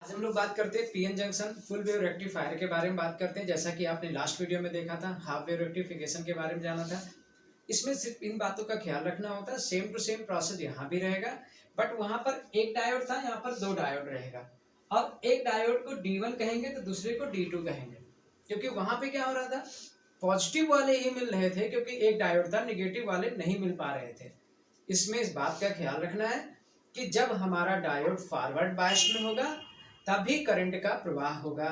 आज हम लोग बात करते हैं PN junction full wave rectifier के बारे में बात करते हैं। जैसा कि आपने लास्ट वीडियो में देखा था, हाफ वेव रेक्टिफिकेशन के बारे में जाना था। इसमें सिर्फ इन बातों का ख्याल रखना होता है। सेम टू सेम प्रोसेस यहाँ भी रहेगा, बट वहां पर एक डायोड था, यहाँ पर दो डायोड रहेगा और एक डायोड को D1 कहेंगे तो दूसरे को D2 कहेंगे, क्योंकि वहां पे क्या हो रहा था, पॉजिटिव वाले ही मिल रहे थे, क्योंकि एक डायोड था, निगेटिव वाले नहीं मिल पा रहे थे। इसमें इस बात का ख्याल रखना है कि जब हमारा डायोड फॉरवर्ड बायस्ड में होगा तभी करंट का प्रवाह होगा।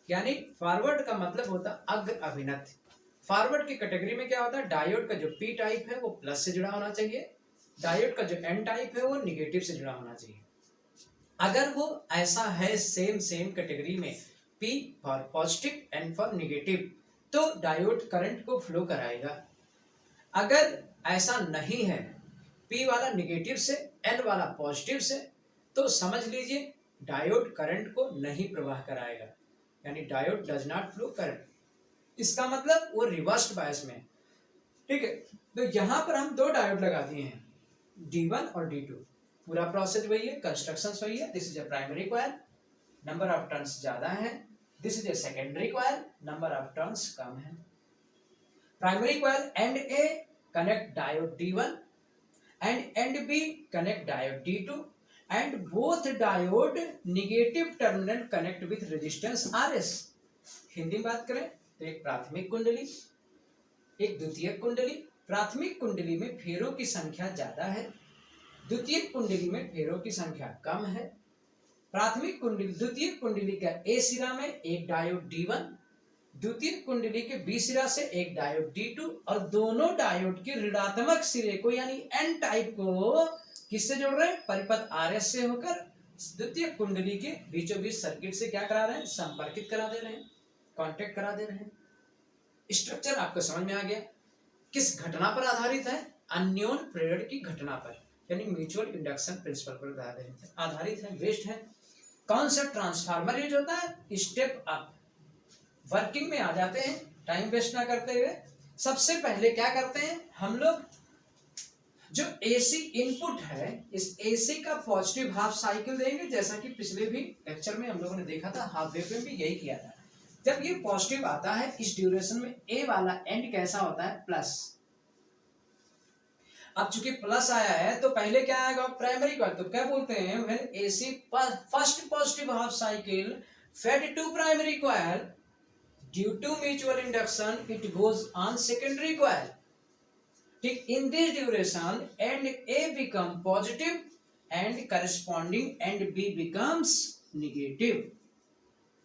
यानी फॉरवर्ड का मतलब होता अग्र अभिनत। फॉरवर्ड की कैटेगरी में क्या होता है, डायोड का जो पी टाइप है वो प्लस से जुड़ा होना चाहिए, डायोड का जो एन टाइप है वो निगेटिव से जुड़ा होना चाहिए। अगर वो ऐसा है सेम कैटेगरी में, P for positive N for negative, तो डायोड करंट को फ्लो कराएगा। अगर ऐसा नहीं है, पी वाला निगेटिव से एन वाला पॉजिटिव से, तो समझ लीजिए डायोड करंट को नहीं प्रवाह कराएगा, यानी diode does not flow current. इसका मतलब वो रिवर्स्ड बायस में, ठीक है। तो यहां पर हम दो डायोड लगा दिए हैं, D1 और D2। पूरा प्रोसेस वही है, कंस्ट्रक्शंस वही है। This is a primary coil, number of turns ज्यादा है। This is a secondary coil, number of turns कम है। Primary coil and a connect diode D1 and end B connect diode D2 and both diode negative terminal connect with resistance RS। Hindi में बात करें तो एक प्राथमिक कुंडली, एक द्वितीयक कुंडली। प्राथमिक कुंडली में फेरों की संख्या ज्यादा है, द्वितीयक कुंडली में फेरों की संख्या कम है। प्राथमिक कुंडली द्वितीयक कुंडली का ए सिरा में एक डायोड D1, द्वितीय कुंडली के बी सिरा से एक डायोड D2 और दोनों डायोड के ऋणात्मक सिरे को यानी एन टाइप को किससे जोड़ रहे हैं, परिपथ RS से होकर द्वितीय कुंडली के बीचों बीच सर्किट से क्या करा रहे हैं, संपर्कित करा दे रहे हैं, कांटेक्ट करा दे रहे हैं। स्ट्रक्चर आपको समझ में आ गया। किस घटना पर आधारित है, अन्योन प्रेरण की घटना पर, यानी म्यूचुअल इंडक्शन प्रिंसिपल पर आधारित है, बेस्ड है। कौन सा ट्रांसफार्मर यूज होता है, स्टेप अप। वर्किंग में आ जाते हैं, टाइम वेस्ट ना करते हुए। सबसे पहले क्या करते हैं हम लोग, जो एसी इनपुट है इस एसी का पॉजिटिव हाफ साइकिल देंगे, जैसा कि पिछले भी लेक्चर में हम लोगों ने देखा था, हाफ वेव में भी यही किया था। जब ये पॉजिटिव आता है इस ड्यूरेशन में ए वाला एंड कैसा होता है, प्लस। अब चूंकि प्लस आया है तो पहले क्या आएगा, प्राइमरी कॉइल, तो क्या बोलते हैं, when AC first positive half cycle fed to primary coil due to mutual induction it goes on secondary coil। ठीक, in this duration end A become positive and corresponding end B becomes negative।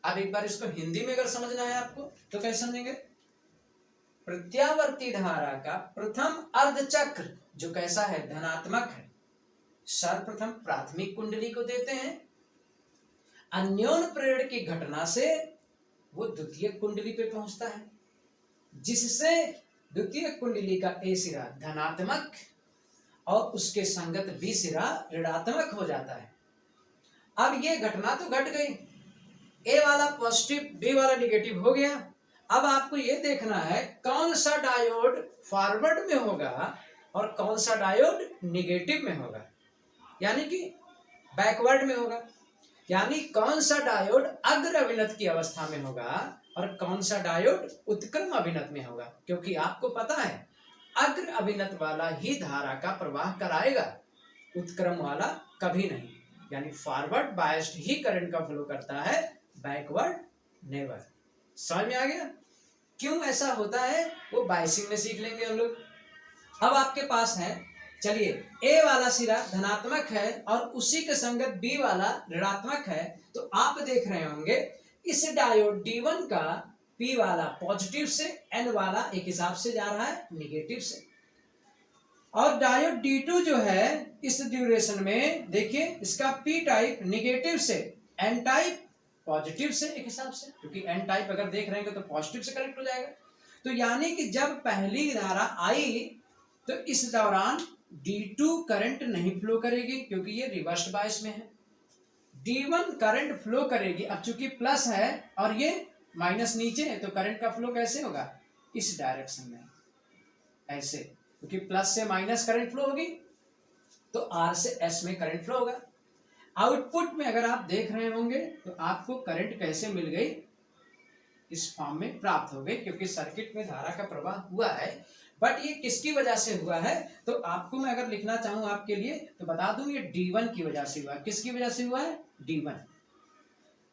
अब एक बार इसको हिंदी में अगर समझना है आपको तो कैसे समझेंगे, प्रत्यावर्ती धारा का प्रथम अर्धचक्र जो कैसा है, धनात्मक है, सर्वप्रथम प्राथमिक कुंडली को देते हैं, अन्योन प्रेरण की घटना से वो द्वितीय कुंडली पे पहुंचता है, जिससे द्वितीय कुंडली का ए सिरा धनात्मक और उसके संगत बी सिरा ऋणात्मक हो जाता है। अब ये घटना तो घट गई, ए वाला पॉजिटिव बी वाला निगेटिव हो गया। अब आपको ये देखना है कौन सा डायोड फॉरवर्ड में होगा और कौन सा डायोड निगेटिव में होगा, यानी कि बैकवर्ड में होगा। यानी कौन सा डायोड अग्र अभिनत की अवस्था में होगा और कौन सा डायोड उत्क्रम अभिनत में होगा, क्योंकि आपको पता है अग्र अभिनत वाला ही धारा का प्रवाह कराएगा, उत्क्रम वाला कभी नहीं। यानी फॉरवर्ड बायस्ड ही करंट का फ्लो करता है, बैकवर्ड नेवर। समझ में आ गया क्यों ऐसा होता है, वो बायसिंग में सीख लेंगे हम लोग। अब आपके पास है, चलिए ए वाला सिरा धनात्मक है और उसी के संगत बी वाला ऋणात्मक है, तो आप देख रहे होंगे इस डायोड D1 का पी वाला पॉजिटिव से, एन वाला एक हिसाब से जा रहा है निगेटिव से, और डायोड D2 जो है इस ड्यूरेशन में देखिए इसका पी टाइप निगेटिव से, एन टाइप पॉजिटिव से एक हिसाब से, क्योंकि एन टाइप अगर देख रहे हैं तो पॉजिटिव से कनेक्ट हो जाएगा। तो यानी कि जब पहली धारा आई तो इस दौरान D2 करंट नहीं फ्लो करेगी, क्योंकि ये रिवर्स बायस में है। D1 करंट फ्लो करेगी। अब चूंकि प्लस है और ये माइनस नीचे है, तो करंट का फ्लो कैसे होगा, इस डायरेक्शन में ऐसे, क्योंकि प्लस से माइनस करंट फ्लो होगी तो R से S में करंट फ्लो होगा। आउटपुट में अगर आप देख रहे होंगे तो आपको करंट कैसे मिल गई, इस फॉर्म में प्राप्त हो गई, क्योंकि सर्किट में धारा का प्रवाह हुआ है। बट ये किसकी वजह से हुआ है, तो आपको मैं अगर लिखना चाहूं आपके लिए तो बता दूं ये D1 की वजह से हुआ है। किसकी वजह से हुआ है, D1।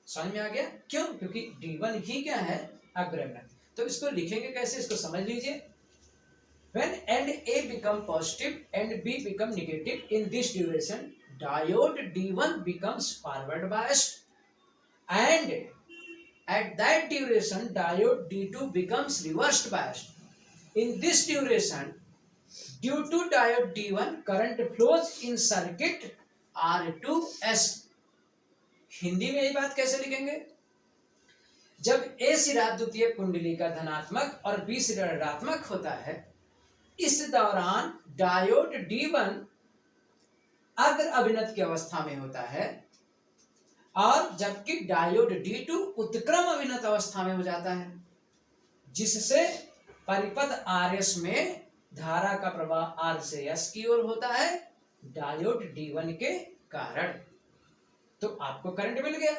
समझ में आ गया क्यों, क्योंकि D1 ही क्या है, अग्रगण्य। तो इसको लिखेंगे कैसे, इसको समझ लीजिए। When and A become positive and B become negative in this duration, diode D1 becomes forward biased, and at that duration diode D2 becomes reversed biased. In this duration, due to diode D1, current flows in circuit R2S. Hindi में यही बात कैसे लिखेंगे, जब A सिरा द्वितीय कुंडली का धनात्मक और B सिरा ऋणात्मक होता है, इस दौरान डायोड D1 अग्र अभिनत की अवस्था में होता है, और जबकि डायोड D2 उत्क्रम अभिनत अवस्था में हो जाता है, जिससे परिपथ RS में धारा का प्रवाह R से S की ओर होता है डायोड D1 के कारण। तो आपको करंट मिल गया।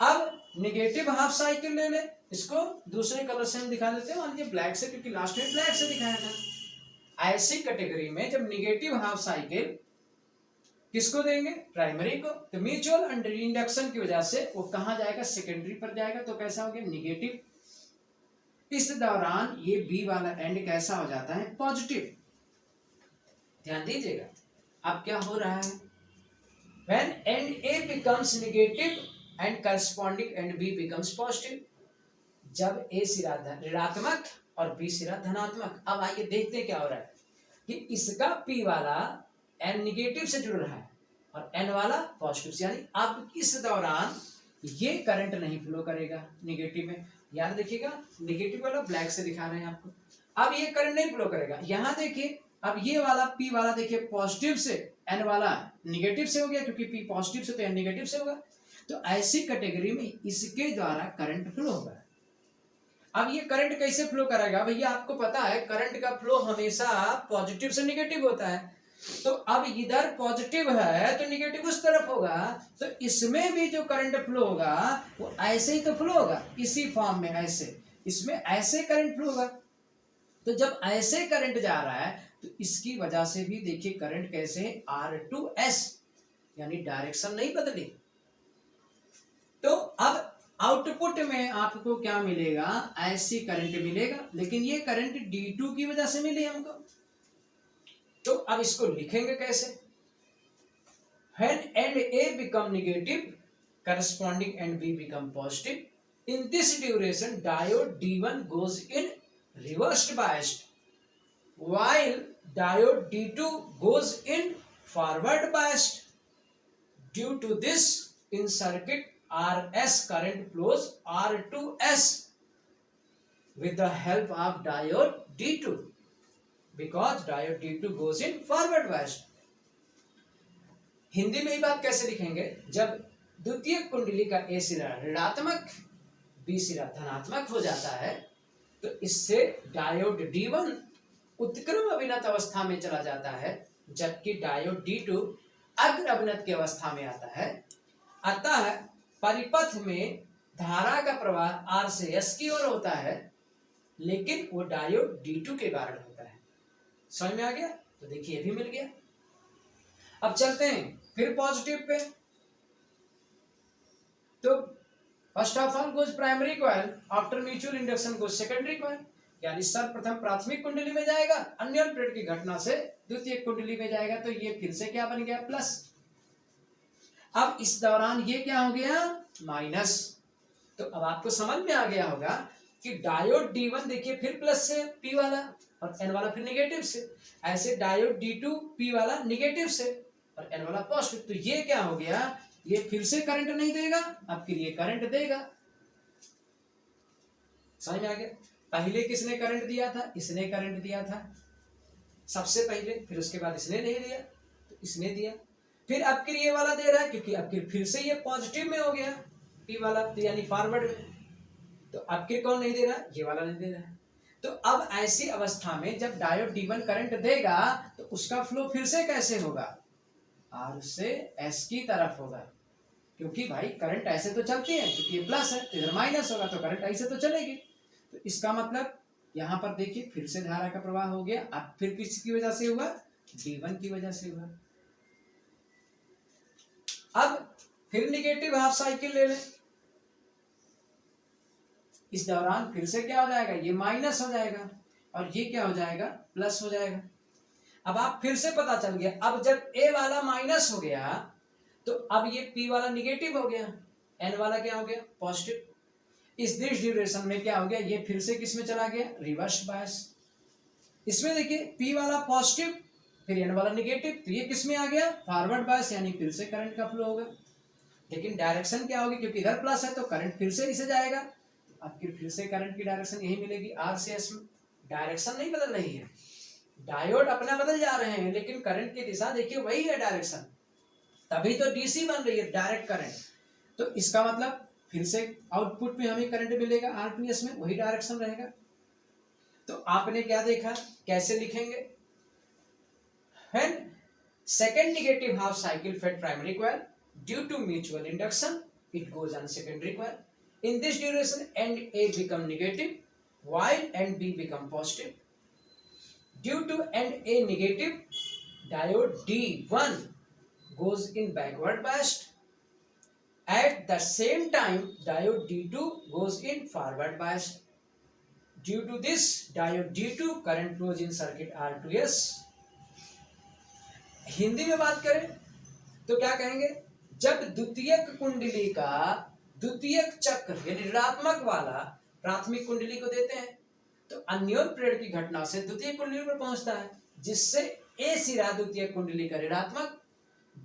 अब निगेटिव हाफ साइकिल ले ले, इसको दूसरे कलर से हम दिखा देते हैं, मान लीजिए ब्लैक से, क्योंकि लास्ट में ब्लैक से दिखाया था। ऐसी कैटेगरी में जब निगेटिव हाफ साइकिल किसको देंगे, प्राइमरी को, तो म्यूचुअल इंडक्शन की वजह से वो कहां जाएगा, सेकेंडरी पर जाएगा। तो कैसा हो गया, निगेटिव। इस दौरान ये बी वाला एंड कैसा हो जाता है, पॉजिटिव। ध्यान दीजिएगा अब क्या हो रहा है, when end A becomes negative and corresponding end B becomes positive, जब A सिरा ऋणात्मक और B सिरा धनात्मक। अब आइए देखते हैं क्या हो रहा है कि इसका P वाला N निगेटिव से जुड़ रहा है और N वाला पॉजिटिव से, यानी अब इस दौरान ये करंट नहीं फ्लो करेगा निगेटिव में। याद देखिएगा, निगेटिव वाला ब्लैक से दिखा रहे हैं आपको। अब ये करंट नहीं फ्लो करेगा। यहां देखिए, अब ये वाला P वाला देखिए पॉजिटिव से, N वाला निगेटिव से हो गया, क्योंकि P पॉजिटिव से तो N निगेटिव से होगा। तो ऐसी कैटेगरी में इसके द्वारा करंट फ्लो होगा। अब ये करंट कैसे फ्लो करेगा भैया, आपको पता है करंट का फ्लो हमेशा पॉजिटिव से निगेटिव होता है। तो अब इधर पॉजिटिव है तो निगेटिव उस तरफ होगा, तो इसमें भी जो करंट फ्लो होगा वो ऐसे ही तो फ्लो होगा, इसी फॉर्म में ऐसे, इसमें ऐसे करंट फ्लो होगा। तो जब ऐसे करंट जा रहा है तो इसकी वजह से भी देखिए करंट कैसे है, R2S, यानी डायरेक्शन नहीं बदली। तो अब आउटपुट में आपको क्या मिलेगा, ऐसी करंट मिलेगा, लेकिन ये करंट D2 की वजह से मिली हमको। तो अब इसको लिखेंगे कैसे, when end A become negative, corresponding end B become positive. In this duration, diode D1 goes in reversed biased, while diode D2 goes in forward biased. Due to this, in circuit RS current flows R2S with the help of diode D2, because diode D2 goes in forward biased. Hindi में ही बात कैसे लिखेंगे, जब द्वितीय कुंडली का A सिरा ऋणात्मक B सिरा धनात्मक हो जाता है तो इससे डायोड D1 उत्क्रम अभिनत अवस्था में चला जाता है, जबकि डायोड D2 अग्र अभिनत की अवस्था में आता है। अतः परिपथ में धारा का प्रवाह R से S की ओर होता है, लेकिन वो डायोड D2 के कारण होता है। समझ में आ गया, तो देखिए भी मिल गया। अब चलते हैं फिर पॉजिटिव पे। तो first of all goes primary coil, after mutual induction goes secondary coil, यानी सर्वप्रथम प्राथमिक कुंडली में जाएगा, अन्य प्लेट की घटना से द्वितीय कुंडली में जाएगा, तो ये फिर से क्या बन गया, प्लस। अब इस दौरान ये क्या हो गया, माइनस। तो अब आपको समझ में आ गया होगा कि डायोड D1 देखिए फिर प्लस से P वाला और N वाला फिर निगेटिव से, ऐसे डायोड D2 P वाला निगेटिव से और N वाला पॉजिटिव। तो ये क्या हो गया, ये फिर से करंट नहीं देगा, अब फिर ये करंट देगा। समझ में आ गया, पहले किसने करंट दिया था, इसने करंट दिया था सबसे पहले, फिर उसके बाद इसने नहीं दिया तो इसने दिया, फिर अब फिर ये वाला दे रहा है, क्योंकि अब फिर से ये पॉजिटिव में हो गया P वाला, तो यानी फॉरवर्ड में। तो अब फिर कौन नहीं दे रहा, ये वाला नहीं दे रहा है। तो अब ऐसी अवस्था में जब डायोड D1 करंट देगा तो उसका फ्लो फिर से कैसे होगा, आर से एस की तरफ होगा, क्योंकि भाई करंट ऐसे तो चलती है, क्योंकि ये प्लस है इधर माइनस होगा तो करंट ऐसे तो चलेगी। तो इसका मतलब यहाँ पर देखिए फिर से धारा का प्रवाह हो गया। अब फिर किसकी वजह से हुआ, D1 की वजह से हुआ। अब फिर निगेटिव हाफ साइकिल ले लें, इस दौरान फिर से क्या हो जाएगा, ये माइनस हो जाएगा और ये क्या हो जाएगा, प्लस हो जाएगा। अब आप फिर से पता चल गया, अब जब A वाला माइनस हो गया तो अब ये P वाला निगेटिव हो गया, N वाला क्या हो गया, पॉजिटिव। इस दिस ड्यूरेशन में क्या हो गया, ये फिर से किस में चला गया, रिवर्स बायस। इसमें देखिए P वाला पॉजिटिव फिर N वाला निगेटिव, तो ये किस में आ गया, फॉरवर्ड बायस, यानी फिर से करंट का फ्लो होगा। लेकिन डायरेक्शन क्या होगी, क्योंकि इधर प्लस है तो करंट फिर से इसे जाएगा, अब फिर से करंट की डायरेक्शन यही मिलेगी, आर से एस में। डायरेक्शन नहीं बदल रही है, डायोड अपना बदल जा रहे हैं, लेकिन करंट की दिशा देखिए वही है डायरेक्शन, तभी तो डीसी बन रही है, डायरेक्ट करंट। तो इसका मतलब फिर से आउटपुट में हमें करंट मिलेगा R2S में, वही डायरेक्शन रहेगा। तो आपने क्या देखा, कैसे लिखेंगे, when second negative half cycle fed primary coil due to mutual induction it goes on secondary coil. In this duration end A become negative while end B become positive. Due to end A negative, diode D1 goes in backward biased. At the same time, diode D2 goes in forward biased. Due to this, diode D2 current flows in circuit R2S. Hindi में बात करें तो क्या कहेंगे, जब द्वितीयक कुंडली का द्वितीयक चक्र यानी ऋणात्मक वाला प्राथमिक कुंडली को देते हैं तो अन्योन प्रेरण की घटना से द्वितीय कुंडली पर पहुंचता है, जिससे ए सिरा द्वितीय कुंडली का ऋणात्मक,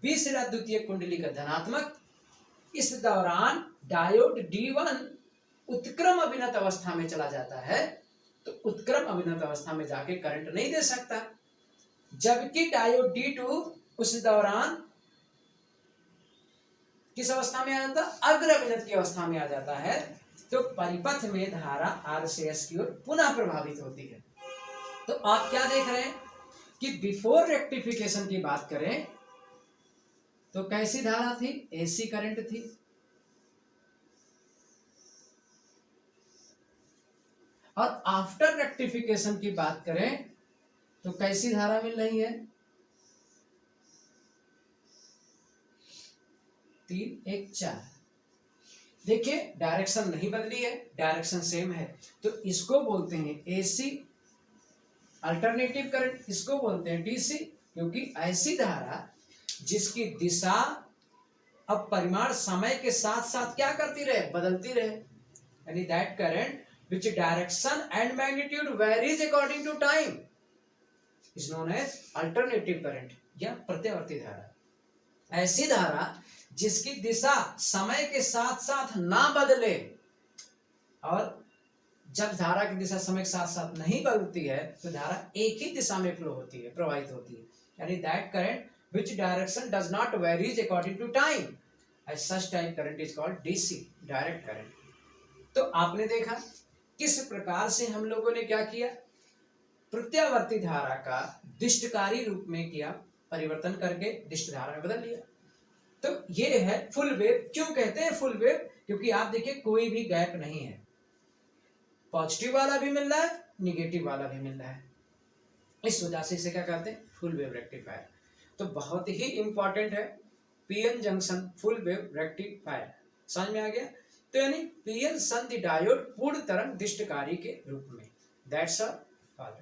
बी सिरा द्वितीय कुंडली का धनात्मक। इस दौरान डायोड D1 उत्क्रम अभिनत अवस्था में चला जाता है, तो उत्क्रम अभिनत अवस्था में जाके करंट नहीं दे सकता, जबकि डायोड D2 उस दौरान किस अवस्था में आ जाता, अग्र अभिनत की अवस्था में आ जाता है। तो परिपथ में धारा आर से एस की ओर पुनः प्रभावित होती है। तो आप क्या देख रहे हैं कि बिफोर रेक्टिफिकेशन की बात करें तो कैसी धारा थी, एसी करंट थी, और आफ्टर रेक्टिफिकेशन की बात करें तो कैसी धारा मिल रही है, 3-1-4। देखिए डायरेक्शन नहीं बदली है, डायरेक्शन सेम है, तो इसको बोलते हैं एसी अल्टरनेटिव करंट, इसको बोलते हैं डीसी, क्योंकि ऐसी धारा जिसकी दिशा अब परिमाण समय के साथ साथ क्या करती रहे, बदलती रहे, यानी that current which direction and magnitude varies according to time is known as alternative current या प्रत्यावर्ती धारा। ऐसी धारा जिसकी दिशा समय के साथ साथ ना बदले, और जब धारा की दिशा समय के साथ साथ नहीं बदलती है तो धारा एक ही दिशा में फ्लो होती है, प्रवाहित होती है, यानी that current which direction does not varies according to time, as such type current is called DC, direct current। तो आपने देखा किस प्रकार से हम लोगों ने क्या किया, प्रत्यावर्ती धारा का दिष्टकारी रूप में किया, परिवर्तन करके दिष्ट धारा में बदल लिया। तो ये है फुल वेव। क्यों कहते हैं फुल वेव, क्योंकि आप देखिए कोई भी गैप नहीं है, पॉजिटिव वाला भी मिल रहा है, निगेटिव वाला भी मिल रहा है, इस वजह से इसे क्या कहते हैं, फुल वेव रेक्टिफायर। तो बहुत ही इंपॉर्टेंट है PN junction full wave rectifier, समझ में आ गया। तो यानी पीएन संधि डायोड पूर्ण तरंग दिष्टकारी के रूप में, दैट्स ऑल।